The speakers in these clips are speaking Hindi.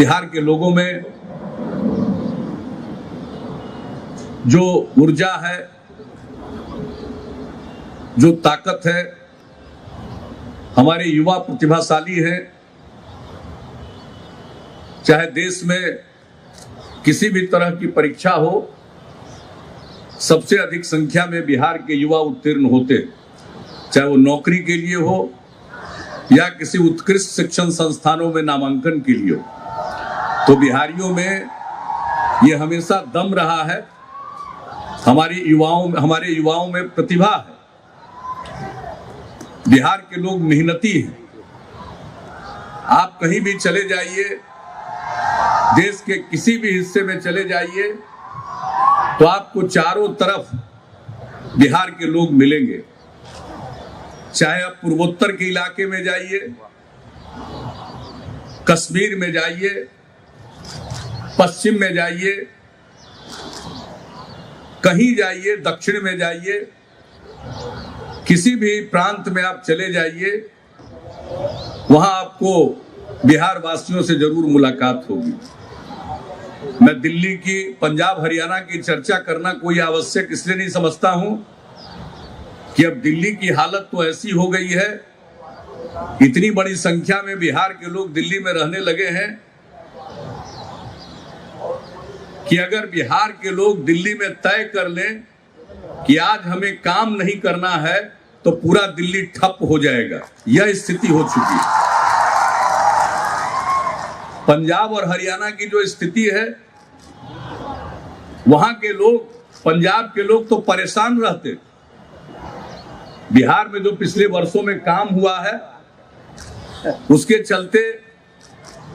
बिहार के लोगों में जो ऊर्जा है, जो ताकत है, हमारे युवा प्रतिभाशाली हैं। चाहे देश में किसी भी तरह की परीक्षा हो, सबसे अधिक संख्या में बिहार के युवा उत्तीर्ण होते, चाहे वो नौकरी के लिए हो या किसी उत्कृष्ट शिक्षण संस्थानों में नामांकन के लिए हो। तो बिहारियों में ये हमेशा दम रहा है, हमारे युवाओं में प्रतिभा है। बिहार के लोग मेहनती हैं। आप कहीं भी चले जाइए, देश के किसी भी हिस्से में चले जाइए, तो आपको चारों तरफ बिहार के लोग मिलेंगे। चाहे आप पूर्वोत्तर के इलाके में जाइए, कश्मीर में जाइए, पश्चिम में जाइए, कहीं जाइए, दक्षिण में जाइए, किसी भी प्रांत में आप चले जाइए, वहां आपको बिहार वासियों से जरूर मुलाकात होगी। मैं दिल्ली की, पंजाब हरियाणा की चर्चा करना कोई आवश्यक इसलिए नहीं समझता हूं कि अब दिल्ली की हालत तो ऐसी हो गई है, इतनी बड़ी संख्या में बिहार के लोग दिल्ली में रहने लगे हैं कि अगर बिहार के लोग दिल्ली में तय कर लें कि आज हमें काम नहीं करना है, तो पूरा दिल्ली ठप हो जाएगा। यह स्थिति हो चुकी है। पंजाब और हरियाणा की जो स्थिति है, वहां के लोग, पंजाब के लोग तो परेशान रहते। बिहार में जो पिछले वर्षों में काम हुआ है, उसके चलते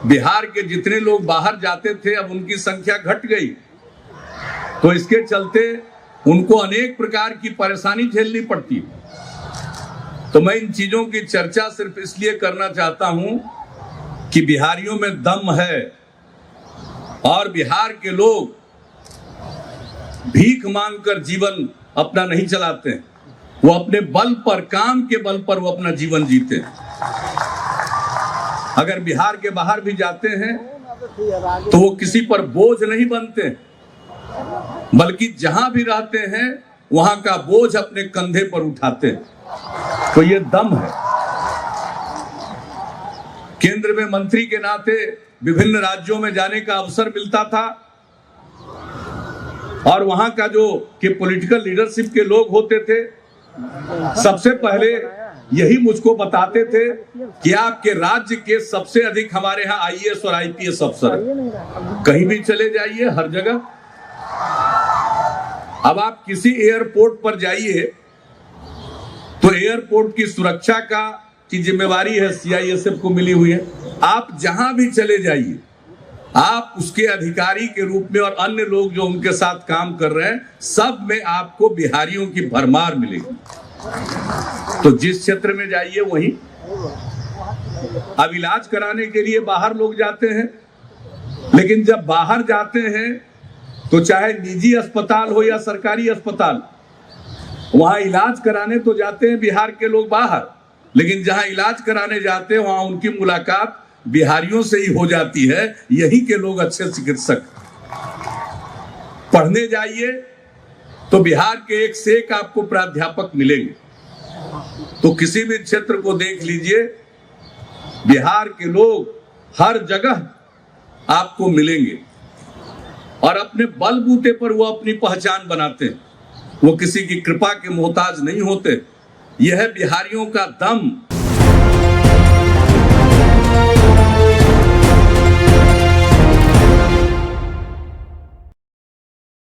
बिहार के जितने लोग बाहर जाते थे, अब उनकी संख्या घट गई। तो इसके चलते उनको अनेक प्रकार की परेशानी झेलनी पड़ती। तो मैं इन चीजों की चर्चा सिर्फ इसलिए करना चाहता हूं कि बिहारियों में दम है और बिहार के लोग भीख मांगकर जीवन अपना नहीं चलाते, वो अपने बल पर, काम के बल पर वो अपना जीवन जीते हैं। अगर बिहार के बाहर भी जाते हैं तो वो किसी पर बोझ नहीं बनते, बल्कि जहां भी रहते हैं वहां का बोझ अपने कंधे पर उठाते हैं। तो ये दम है। केंद्र में मंत्री के नाते विभिन्न राज्यों में जाने का अवसर मिलता था और वहां का जो कि पॉलिटिकल लीडरशिप के लोग होते थे, सबसे पहले यही मुझको बताते थे कि आपके राज्य के सबसे अधिक हमारे यहाँ आईएएस और आईपीएस अफसर है। कहीं भी चले जाइए, हर जगह। अब आप किसी एयरपोर्ट पर जाइए तो एयरपोर्ट की सुरक्षा की जिम्मेवारी है सीआईएसएफ को मिली हुई है। आप जहां भी चले जाइए, आप उसके अधिकारी के रूप में और अन्य लोग जो उनके साथ काम कर रहे हैं, सब में आपको बिहारियों की भरमार मिलेगी। तो जिस क्षेत्र में जाइए वहीं। अब इलाज कराने के लिए बाहर लोग जाते हैं, लेकिन जब बाहर जाते हैं तो चाहे निजी अस्पताल हो या सरकारी अस्पताल, वहां इलाज कराने तो जाते हैं बिहार के लोग बाहर, लेकिन जहां इलाज कराने जाते हैं वहां उनकी मुलाकात बिहारियों से ही हो जाती है। यही के लोग अच्छे चिकित्सक। पढ़ने जाइए तो बिहार के एक से एक आपको प्राध्यापक मिलेंगे। तो किसी भी क्षेत्र को देख लीजिए, बिहार के लोग हर जगह आपको मिलेंगे और अपने बलबूते पर वो अपनी पहचान बनाते हैं। वो किसी की कृपा के मोहताज नहीं होते। यह है बिहारियों का दम,